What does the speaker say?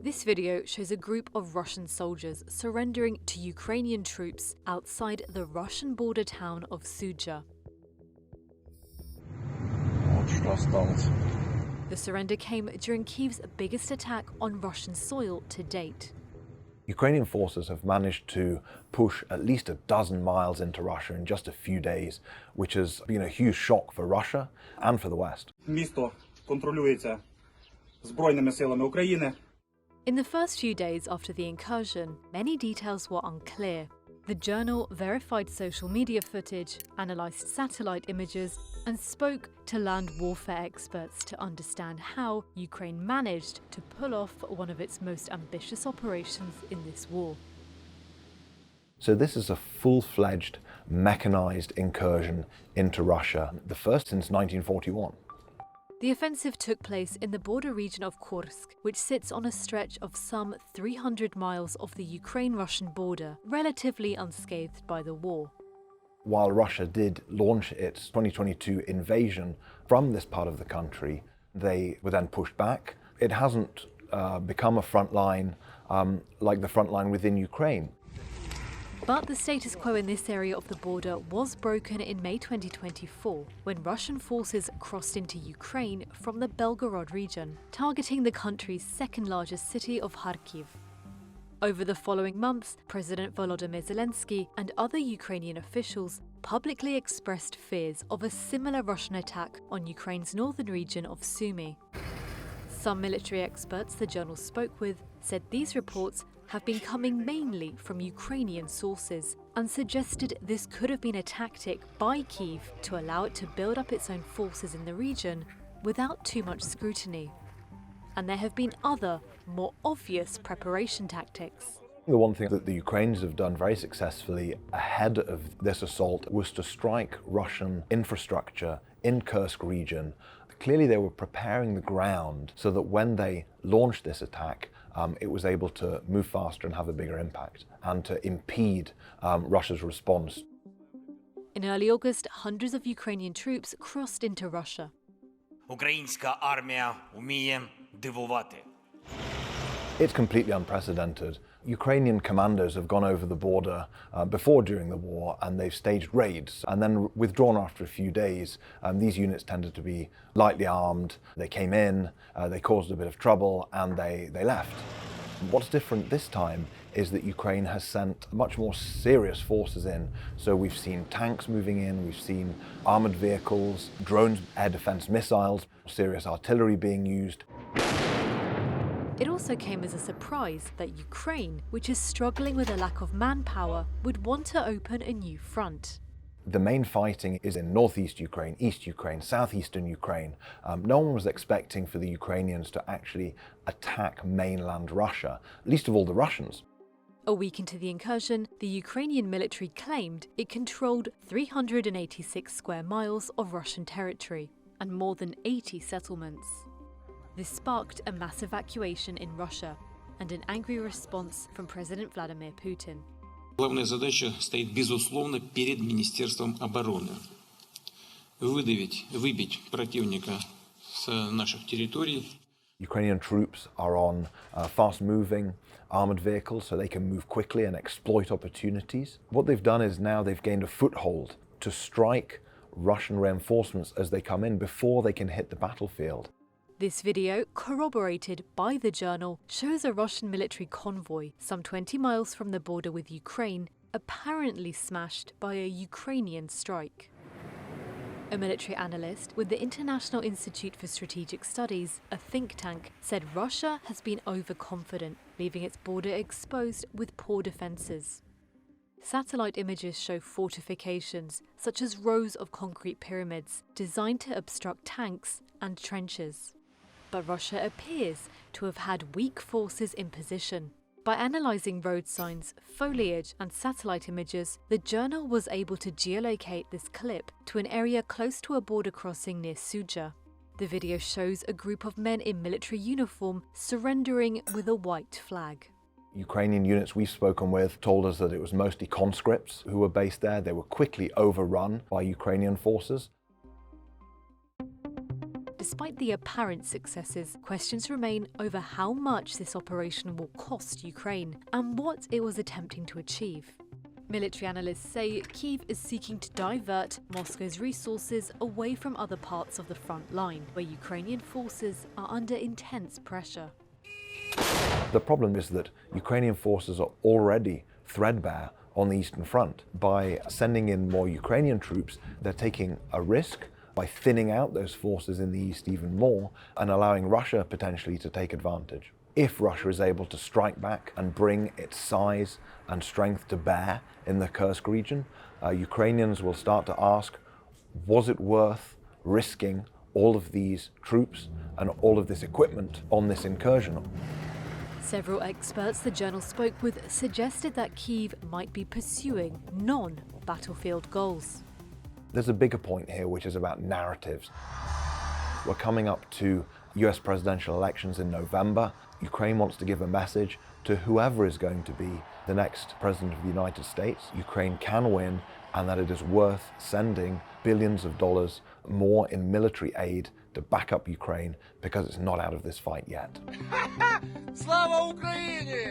This video shows a group of Russian soldiers surrendering to Ukrainian troops outside the Russian border town of Sudzha. The surrender came during Kyiv's biggest attack on Russian soil to date. Ukrainian forces have managed to push at least a dozen miles into Russia in just a few days, which has been a huge shock for Russia and for the West. Місто контролюється Збройними силами України. In the first few days after the incursion, many details were unclear. The journal verified social media footage, analysed satellite images, and spoke to land warfare experts to understand how Ukraine managed to pull off one of its most ambitious operations in this war. So this is a full-fledged, mechanised incursion into Russia, the first since 1941. The offensive took place in the border region of Kursk, which sits on a stretch of some 300 miles of the Ukraine-Russian border, relatively unscathed by the war. While Russia did launch its 2022 invasion from this part of the country, they were then pushed back. It hasn't become a front line like the front line within Ukraine. But the status quo in this area of the border was broken in May 2024, when Russian forces crossed into Ukraine from the Belgorod region, targeting the country's second largest city of Kyiv. Over the following months, President Volodymyr Zelensky and other Ukrainian officials publicly expressed fears of a similar Russian attack on Ukraine's northern region of Sumy. Some military experts the journal spoke with said these reports have been coming mainly from Ukrainian sources and suggested this could have been a tactic by Kyiv to allow it to build up its own forces in the region without too much scrutiny. And there have been other, more obvious preparation tactics. The one thing that the Ukrainians have done very successfully ahead of this assault was to strike Russian infrastructure in Kursk region. Clearly they were preparing the ground so that when they launched this attack, it was able to move faster and have a bigger impact and to impede Russia's response. In early August, hundreds of Ukrainian troops crossed into Russia. Українська армія вміє дивувати. It's completely unprecedented. Ukrainian commandos have gone over the border before during the war and they've staged raids and then withdrawn after a few days. These units tended to be lightly armed. They came in, they caused a bit of trouble and they left. What's different this time is that Ukraine has sent much more serious forces in. So we've seen tanks moving in, we've seen armoured vehicles, drones, air defence missiles, serious artillery being used. It also came as a surprise that Ukraine, which is struggling with a lack of manpower, would want to open a new front. The main fighting is in northeast Ukraine, east Ukraine, southeastern Ukraine. No one was expecting for the Ukrainians to actually attack mainland Russia, least of all the Russians. A week into the incursion, the Ukrainian military claimed it controlled 386 square miles of Russian territory and more than 80 settlements. This sparked a mass evacuation in Russia and an angry response from President Vladimir Putin. Главная задача стоит, безусловно, перед Министерством обороны. Выбить противника с наших территорий. Ukrainian troops are on fast-moving armoured vehicles so they can move quickly and exploit opportunities. What they've done is now they've gained a foothold to strike Russian reinforcements as they come in before they can hit the battlefield. This video, corroborated by the journal, shows a Russian military convoy some 20 miles from the border with Ukraine, apparently smashed by a Ukrainian strike. A military analyst with the International Institute for Strategic Studies, a think tank, said Russia has been overconfident, leaving its border exposed with poor defences. Satellite images show fortifications, such as rows of concrete pyramids, designed to obstruct tanks and trenches. But Russia appears to have had weak forces in position. By analysing road signs, foliage and satellite images, the journal was able to geolocate this clip to an area close to a border crossing near Sudzha. The video shows a group of men in military uniform surrendering with a white flag. Ukrainian units we've spoken with told us that it was mostly conscripts who were based there. They were quickly overrun by Ukrainian forces. Despite the apparent successes, questions remain over how much this operation will cost Ukraine and what it was attempting to achieve. Military analysts say Kyiv is seeking to divert Moscow's resources away from other parts of the front line, where Ukrainian forces are under intense pressure. The problem is that Ukrainian forces are already threadbare on the Eastern Front. By sending in more Ukrainian troops, they're taking a risk by thinning out those forces in the east even more and allowing Russia potentially to take advantage. If Russia is able to strike back and bring its size and strength to bear in the Kursk region, Ukrainians will start to ask, was it worth risking all of these troops and all of this equipment on this incursion? Several experts the journal spoke with suggested that Kyiv might be pursuing non-battlefield goals. There's a bigger point here, which is about narratives. We're coming up to US presidential elections in November. Ukraine wants to give a message to whoever is going to be the next president of the United States. Ukraine can win, and that it is worth sending billions of dollars more in military aid to back up Ukraine because it's not out of this fight yet. Слава Україні!